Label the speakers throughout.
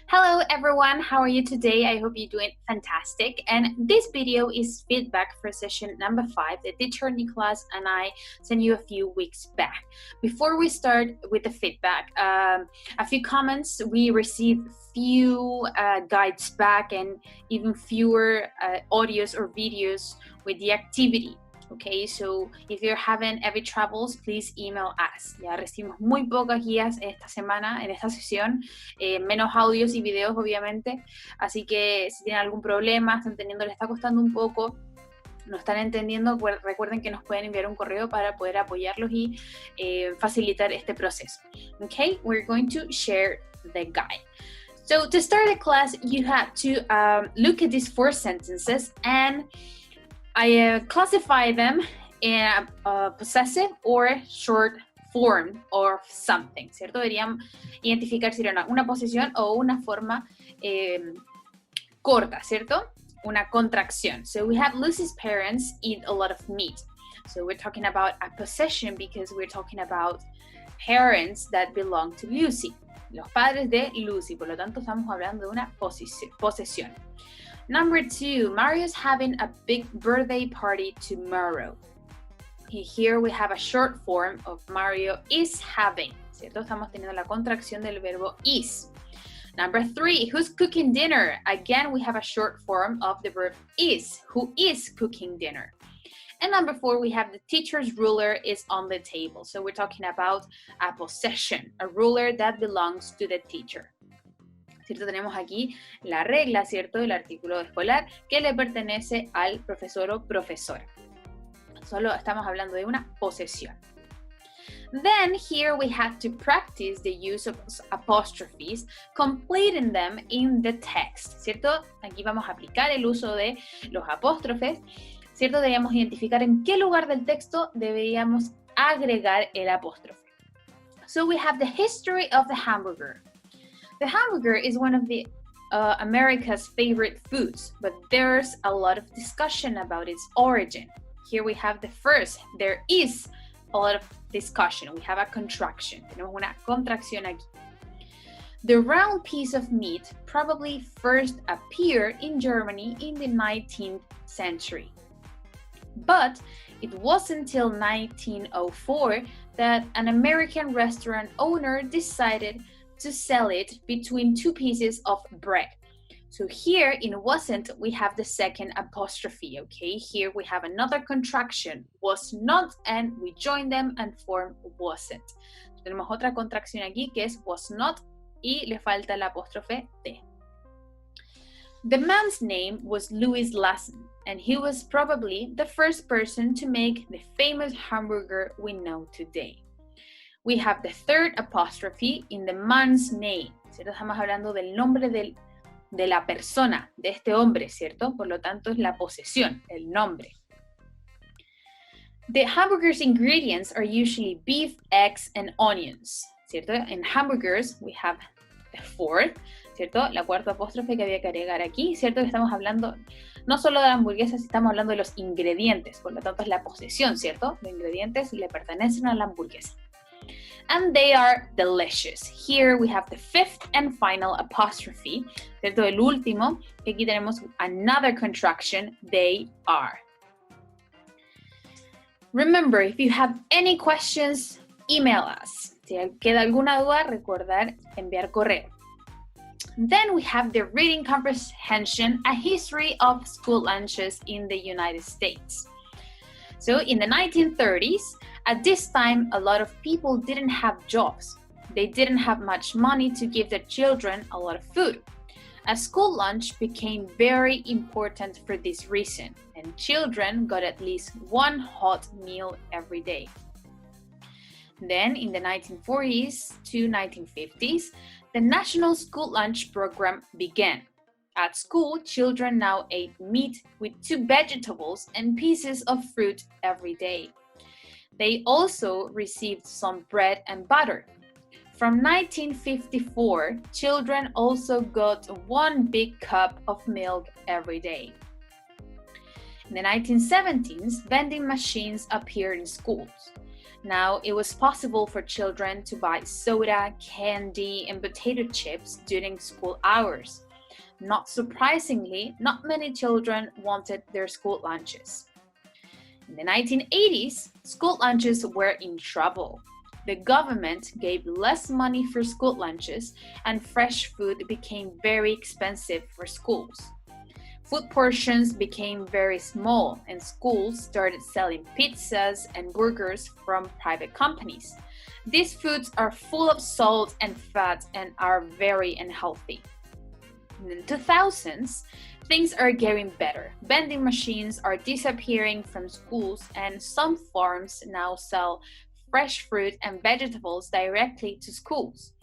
Speaker 1: Hello everyone, how are you today? I hope you're doing fantastic. And this video is feedback for session number 5 that teacher Nicholas and I sent you a few weeks back. Before we start with the feedback, a few comments. We received few guides back and even fewer audios or videos with the activity. Okay, so if you're having any troubles, please email us. Ya recibimos muy pocas guías esta semana, en esta sesión, menos audios y videos, obviamente. Así que si tienen algún problema, están teniendo, les está costando un poco, no están entendiendo, recuerden que nos pueden enviar un correo para poder apoyarlos y facilitar este proceso. Okay, we're going to share the guide. So to start the class, you have to look at these 4 sentences and I classify them in a possessive or short form of something, ¿cierto? Deberían identificar si era una posesión o una forma corta, ¿cierto? Una contracción. So we have Lucy's parents eat a lot of meat. So we're talking about a possession because we're talking about parents that belong to Lucy. Los padres de Lucy, por lo tanto estamos hablando de una posesión. Number 2, Mario's having a big birthday party tomorrow. Here we have a short form of Mario is having, ¿cierto? Estamos teniendo la contracción del verbo is. Number 3, who's cooking dinner? Again, we have a short form of the verb is. Who is cooking dinner? And number 4, we have the teacher's ruler is on the table. So we're talking about a possession, a ruler that belongs to the teacher. ¿Cierto? Tenemos aquí la regla, ¿cierto? El artículo escolar que le pertenece al profesor o profesora. Solo estamos hablando de una posesión. Then here we have to practice the use of apostrophes, completing them in the text, ¿cierto? Aquí vamos a aplicar el uso de los apóstrofes, ¿cierto? Deberíamos identificar en qué lugar del texto deberíamos agregar el apóstrofe. So we have the history of the hamburger. The hamburger is one of the America's favorite foods, but there's a lot of discussion about its origin. Here we have the first, there is a lot of discussion. We have a contraction. Tenemos una contracción aquí. The round piece of meat probably first appeared in Germany in the 19th century. But it wasn't until 1904 that an American restaurant owner decided to sell it between 2 pieces of bread. So here in wasn't, we have the second apostrophe, okay? Here we have another contraction, was not, and we join them and form wasn't. Tenemos otra contracción aquí que es was not y le falta el apóstrofe T. The man's name was Louis Lassen, and he was probably the first person to make the famous hamburger we know today. We have the third apostrophe in the man's name, ¿cierto? Estamos hablando del nombre de la persona, de este hombre, ¿cierto? Por lo tanto, es la posesión, el nombre. The hamburger's ingredients are usually beef, eggs, and onions, ¿cierto? In hamburgers, we have the fourth, ¿cierto? La cuarta apóstrofe que había que agregar aquí, ¿cierto? Estamos hablando no solo de la hamburguesa, estamos hablando de los ingredientes, por lo tanto, es la posesión, ¿cierto? Los ingredientes le pertenecen a la hamburguesa. And they are delicious. Here we have the fifth and final apostrophe, ¿cierto? El último, que aquí tenemos another contraction, they are. Remember, if you have any questions, email us. Si queda alguna duda, recordar enviar correo. Then we have the reading comprehension, a history of school lunches in the United States. So in the 1930s, at this time, a lot of people didn't have jobs. They didn't have much money to give their children a lot of food. A school lunch became very important for this reason, and children got at least one hot meal every day. Then, in the 1940s to 1950s, the National School Lunch Program began. At school, children now ate meat with 2 vegetables and pieces of fruit every day. They also received some bread and butter. From 1954, children also got 1 big cup of milk every day. In the 1970s, vending machines appeared in schools. Now, it was possible for children to buy soda, candy, and potato chips during school hours. Not surprisingly, not many children wanted their school lunches. In the 1980s, school lunches were in trouble. The government gave less money for school lunches, and fresh food became very expensive for schools. Food portions became very small, and schools started selling pizzas and burgers from private companies. These foods are full of salt and fat and are very unhealthy. In the 2000s, things are getting better. Vending machines are disappearing from schools, and some farms now sell fresh fruit and vegetables directly to schools.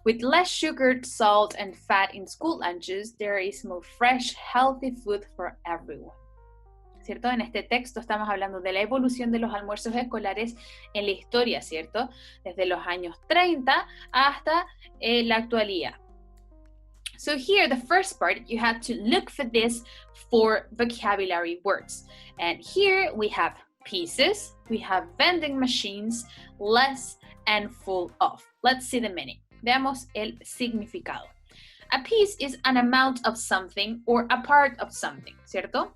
Speaker 1: With less sugar, salt, and fat in school lunches, there is more fresh, healthy food for everyone. ¿Cierto? En este texto estamos hablando de la evolución de los almuerzos escolares en la historia, ¿cierto? Desde los años 30 hasta la actualidad. So here, the first part, you have to look for this for vocabulary words. And here we have pieces, we have vending machines, less, and full of. Let's see the meaning. Veamos el significado. A piece is an amount of something or a part of something, ¿cierto?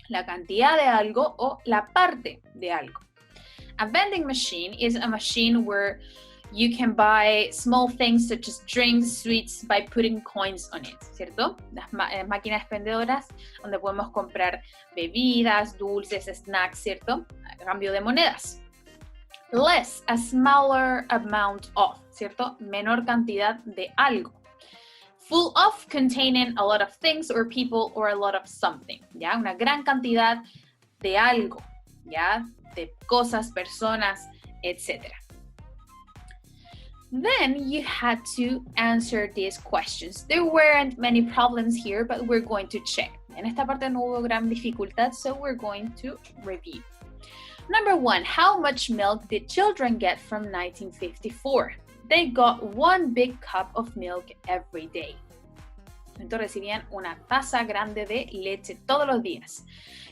Speaker 1: La cantidad de algo o la parte de algo. A vending machine is a machine where you can buy small things such as drinks, sweets by putting coins on it, ¿cierto? Las máquinas expendedoras donde podemos comprar bebidas, dulces, snacks, ¿cierto? A cambio de monedas. Less, a smaller amount of, ¿cierto? Menor cantidad de algo. Full of, containing a lot of things or people or a lot of something, ¿ya? Una gran cantidad de algo, ¿ya? De cosas, personas, etc. Then you had to answer these questions. There weren't many problems here, but we're going to check. En esta parte no hubo gran dificultad, so we're going to review. Number 1, how much milk did children get from 1954? They got 1 big cup of milk every day. Entonces recibían una taza grande de leche todos los días.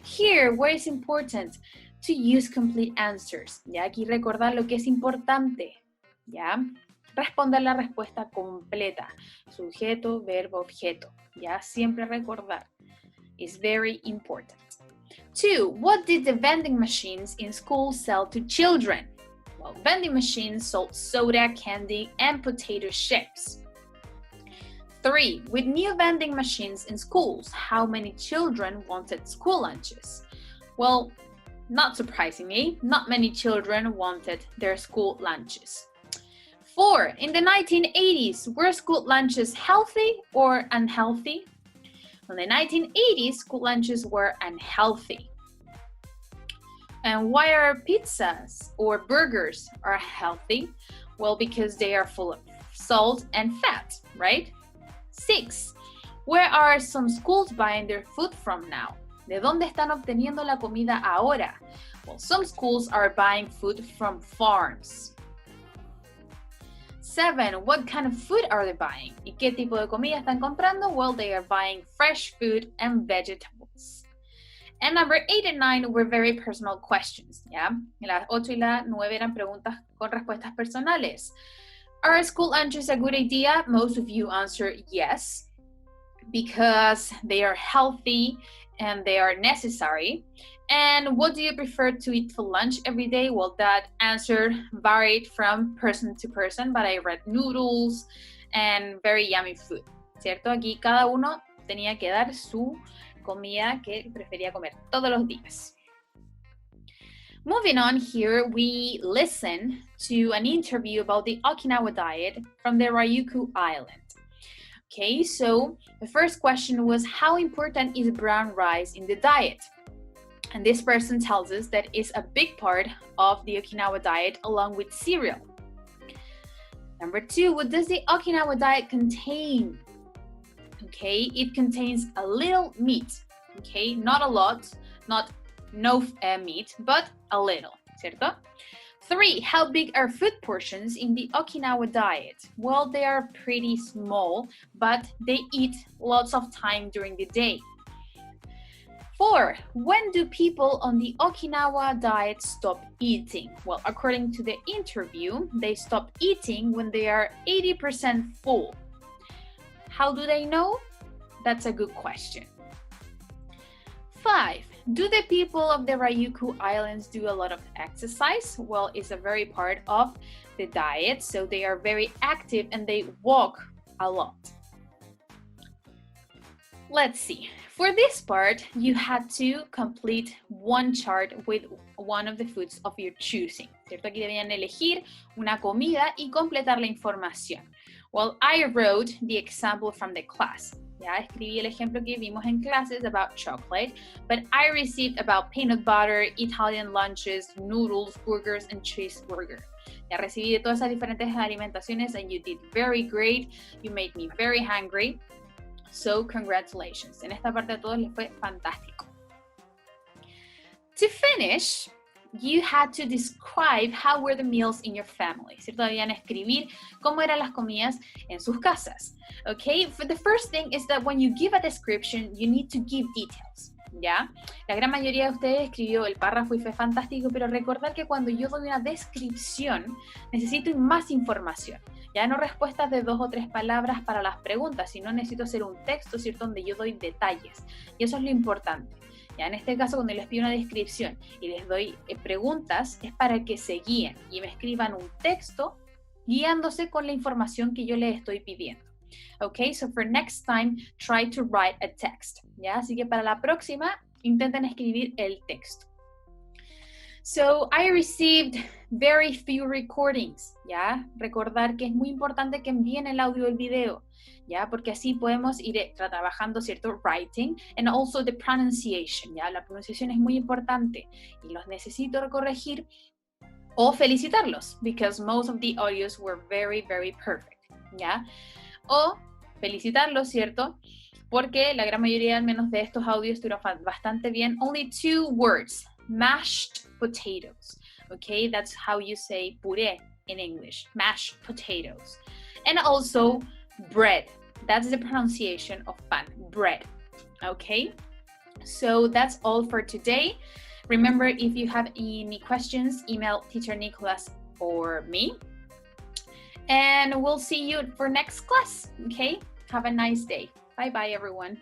Speaker 1: Here, where is important? To use complete answers. Ya aquí recordar lo que es importante. Ya, responder la respuesta completa. Sujeto, verbo, objeto. Ya, siempre recordar. It's very important. 2, what did the vending machines in school sell to children? Well, vending machines sold soda, candy, and potato chips. 3, with new vending machines in schools, how many children wanted school lunches? Well, not surprisingly, not many children wanted their school lunches. 4, in the 1980s, were school lunches healthy or unhealthy? In the 1980s, school lunches were unhealthy. And why are pizzas or burgers are healthy? Well, because they are full of salt and fat, right? 6, where are some schools buying their food from now? ¿De dónde están obteniendo la comida ahora? Well, some schools are buying food from farms. 7, what kind of food are they buying? ¿Y qué tipo de comida están comprando? Well, they are buying fresh food and vegetables. And number 8 and 9 were very personal questions, ¿ya? Las 8 y las 9 eran preguntas con respuestas personales. Are school lunches a good idea? Most of you answer yes, because they are healthy and they are necessary. And what do you prefer to eat for lunch every day? Well, that answer varied from person to person, but I read noodles and very yummy food, ¿cierto? Aquí cada uno tenía que dar su comida que prefería comer todos los días. Moving on here, we listen to an interview about the Okinawa diet from the Ryukyu Island. Okay, so the first question was, how important is brown rice in the diet? And this person tells us that it's a big part of the Okinawa diet along with cereal. Number 2, what does the Okinawa diet contain? Okay, it contains a little meat. Okay, not a lot, not no meat, but a little, ¿cierto? 3, how big are food portions in the Okinawa diet? Well, they are pretty small, but they eat lots of time during the day. 4, when do people on the Okinawa diet stop eating? Well, according to the interview, they stop eating when they are 80% full. How do they know? That's a good question. 5, do the people of the Ryukyu Islands do a lot of exercise? Well, it's a very part of the diet, so they are very active and they walk a lot. Let's see. For this part, you had to complete one chart with one of the foods of your choosing. ¿Cierto? Aquí debían elegir una comida y completar la información. Well, I wrote the example from the class. Ya escribí el ejemplo que vimos en clases about chocolate, but I received about peanut butter, Italian lunches, noodles, burgers, and cheeseburger. Ya recibí de todas esas diferentes alimentaciones and you did very great. You made me very hungry. So, congratulations. En esta parte a todos les fue fantástico. To finish, you had to describe how were the meals in your family. ¿Cierto? Debían escribir cómo eran las comidas en sus casas. Okay? For the first thing is that when you give a description, you need to give details. ¿Ya? La gran mayoría de ustedes escribió el párrafo y fue fantástico, pero recordar que cuando yo doy una descripción, necesito más información. Ya no respuestas de 2 o 3 palabras para las preguntas, sino necesito hacer un texto, ¿cierto? Donde yo doy detalles. Y eso es lo importante. Ya en este caso, cuando les pido una descripción y les doy preguntas, es para que se guíen y me escriban un texto guiándose con la información que yo les estoy pidiendo. Okay, so for next time, try to write a text. ¿Ya? Así que para la próxima, intenten escribir el texto. So, I received very few recordings, ¿ya? Recordar que es muy importante que envíen el audio y el video, ¿ya? Porque así podemos ir trabajando, ¿cierto? Writing and also the pronunciation, ¿ya? La pronunciación es muy importante y los necesito corregir o felicitarlos because most of the audios were very, very perfect, ¿ya? O felicitarlos, ¿cierto? Porque la gran mayoría, al menos de estos audios, estuvieron bastante bien. Only 2 words. Mashed potatoes, okay? That's how you say puré in English, mashed potatoes. And also bread, that's the pronunciation of pan, bread, okay? So that's all for today. Remember, if you have any questions, email Teacher Nicholas or me. And we'll see you for next class, okay? Have a nice day. Bye-bye, everyone.